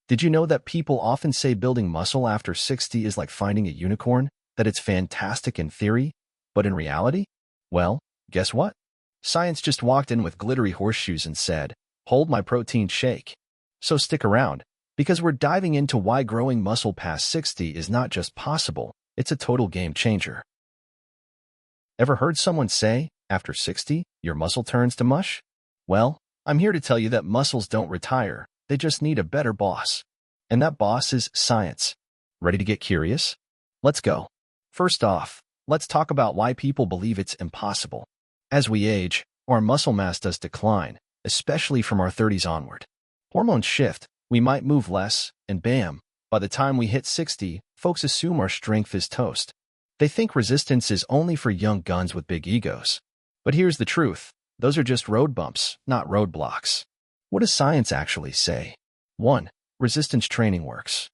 Did you know that people often say building muscle after 60 is like finding a unicorn? That it's fantastic in theory, but in reality? Well, guess what? Science just walked in with glittery horseshoes and said, "Hold my protein shake." So stick around, because we're diving into why growing muscle past 60 is not just possible, it's a total game changer. Ever heard someone say, after 60, your muscle turns to mush? Well, I'm here to tell you that muscles don't retire, they just need a better boss. And that boss is science. Ready to get curious? Let's go. First off, let's talk about why people believe it's impossible. As we age, our muscle mass does decline, especially from our 30s onward. Hormones shift, we might move less, and bam, by the time we hit 60, folks assume our strength is toast. They think resistance is only for young guns with big egos. But here's the truth. Those are just road bumps, not roadblocks. What does science actually say? 1. Resistance training works.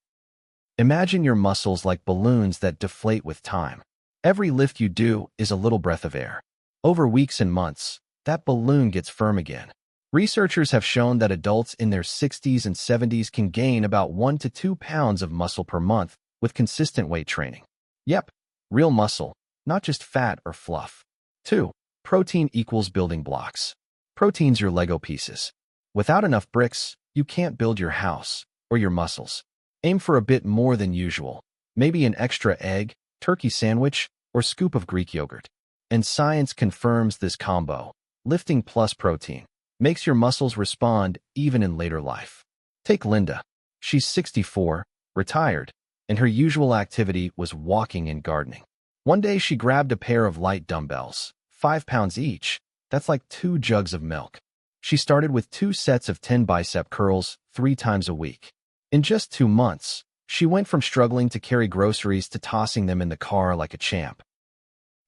Imagine your muscles like balloons that deflate with time. Every lift you do is a little breath of air. Over weeks and months, that balloon gets firm again. Researchers have shown that adults in their 60s and 70s can gain about 1 to 2 pounds of muscle per month with consistent weight training. Yep, real muscle, not just fat or fluff. 2. Protein equals building blocks. Protein's your Lego pieces. Without enough bricks, you can't build your house or your muscles. Aim for a bit more than usual, maybe an extra egg, turkey sandwich, or scoop of Greek yogurt. And science confirms this combo. Lifting plus protein makes your muscles respond even in later life. Take Linda. She's 64, retired, and her usual activity was walking and gardening. One day she grabbed a pair of light dumbbells, 5 pounds each. That's like 2 jugs of milk. She started with 2 sets of 10 bicep curls 3 times a week. In just 2 months, she went from struggling to carry groceries to tossing them in the car like a champ.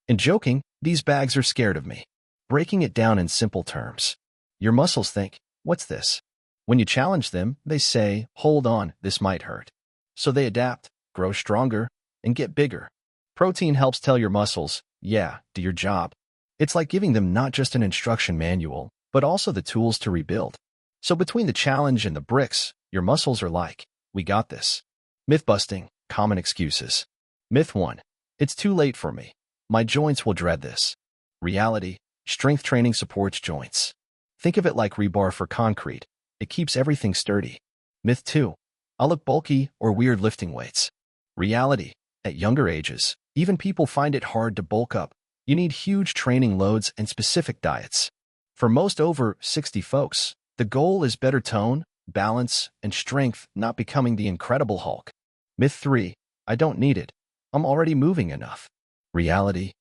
And joking, these bags are scared of me. Breaking it down in simple terms. Your muscles think, what's this? When you challenge them, they say, hold on, this might hurt. So they adapt, grow stronger, and get bigger. Protein helps tell your muscles, yeah, do your job. It's like giving them not just an instruction manual, but also the tools to rebuild. So between the challenge and the bricks, your muscles are like, we got this. Myth busting, common excuses. Myth 1. It's too late for me. My joints will dread this. Reality, strength training supports joints. Think of it like rebar for concrete. It keeps everything sturdy. Myth 2. I'll look bulky or weird lifting weights. Reality, at younger ages, even people find it hard to bulk up. You need huge training loads and specific diets. For most over 60 folks, the goal is better tone, balance, and strength, not becoming the Incredible Hulk. Myth 3. I don't need it. I'm already moving enough. Reality.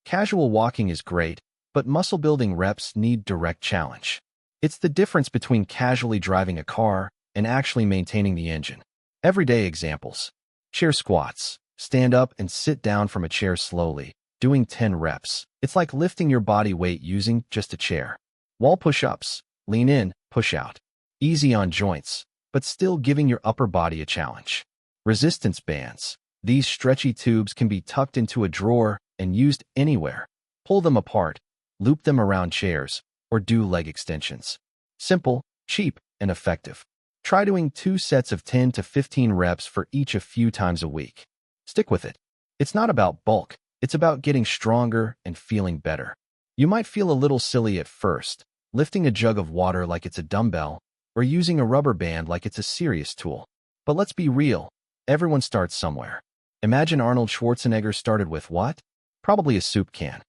Casual walking is great, but muscle-building reps need direct challenge. It's the difference between casually driving a car and actually maintaining the engine. Everyday examples. Chair squats. Stand up and sit down from a chair slowly, doing 10 reps. It's like lifting your body weight using just a chair. Wall push-ups. Lean in, push out. Easy on joints, but still giving your upper body a challenge. Resistance bands. These stretchy tubes can be tucked into a drawer and used anywhere. Pull them apart, loop them around chairs, or do leg extensions. Simple, cheap, and effective. Try doing 2 sets of 10 to 15 reps for each a few times a week. Stick with it. It's not about bulk, it's about getting stronger and feeling better. You might feel a little silly at first, lifting a jug of water like it's a dumbbell, or using a rubber band like it's a serious tool. But let's be real, everyone starts somewhere. Imagine Arnold Schwarzenegger started with what? Probably a soup can.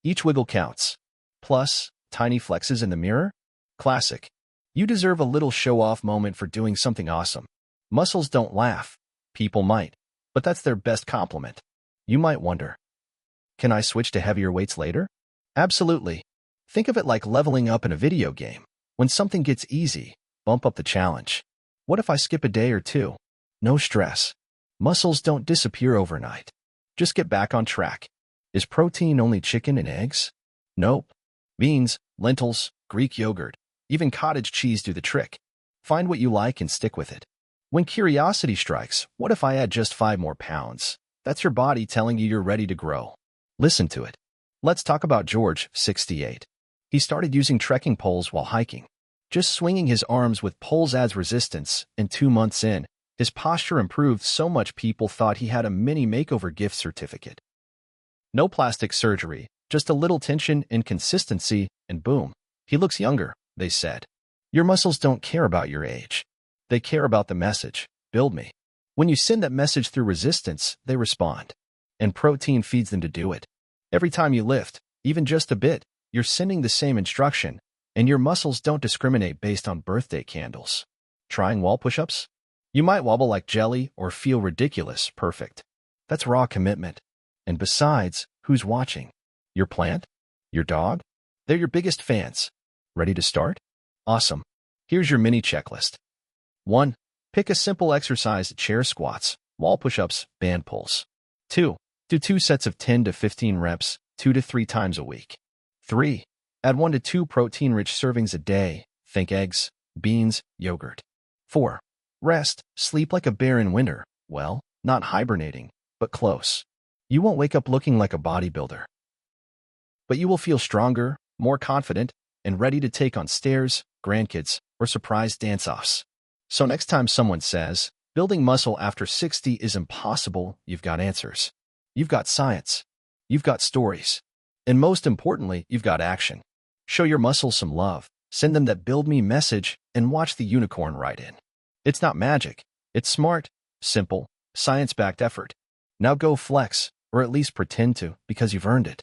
Each wiggle counts. Plus, tiny flexes in the mirror? Classic. You deserve a little show-off moment for doing something awesome. Muscles don't laugh. People might. But that's their best compliment. You might wonder, can I switch to heavier weights later? Absolutely. Think of it like leveling up in a video game. When something gets easy, bump up the challenge. What if I skip a day or 2? No stress. Muscles don't disappear overnight. Just get back on track. Is protein only chicken and eggs? Nope. Beans, lentils, Greek yogurt, even cottage cheese do the trick. Find what you like and stick with it. When curiosity strikes, what if I add just 5 more pounds? That's your body telling you you're ready to grow. Listen to it. Let's talk about George, 68. He started using trekking poles while hiking. Just swinging his arms with poles adds resistance, and 2 months in, his posture improved so much people thought he had a mini makeover gift certificate. No plastic surgery, just a little tension and consistency, and boom, he looks younger, they said. Your muscles don't care about your age. They care about the message, build me. When you send that message through resistance, they respond. And protein feeds them to do it. Every time you lift, even just a bit, you're sending the same instruction, and your muscles don't discriminate based on birthday candles. Trying wall push-ups? You might wobble like jelly or feel ridiculous, perfect. That's raw commitment. And besides, who's watching? Your plant? Your dog? They're your biggest fans. Ready to start? Awesome. Here's your mini checklist. 1. Pick a simple exercise: chair squats, wall push-ups, band pulls. 2. Do 2 sets of 10 to 15 reps, 2 to 3 times a week. 3. Add 1 to 2 protein-rich servings a day. Think eggs, beans, yogurt. 4. Rest, sleep like a bear in winter. Well, not hibernating, but close. You won't wake up looking like a bodybuilder. But you will feel stronger, more confident, and ready to take on stairs, grandkids, or surprise dance-offs. So next time someone says, building muscle after 60 is impossible, you've got answers. You've got science. You've got stories. And most importantly, you've got action. Show your muscles some love, send them that build me message, and watch the unicorn ride in. It's not magic. It's smart, simple, science-backed effort. Now go flex, or at least pretend to, because you've earned it.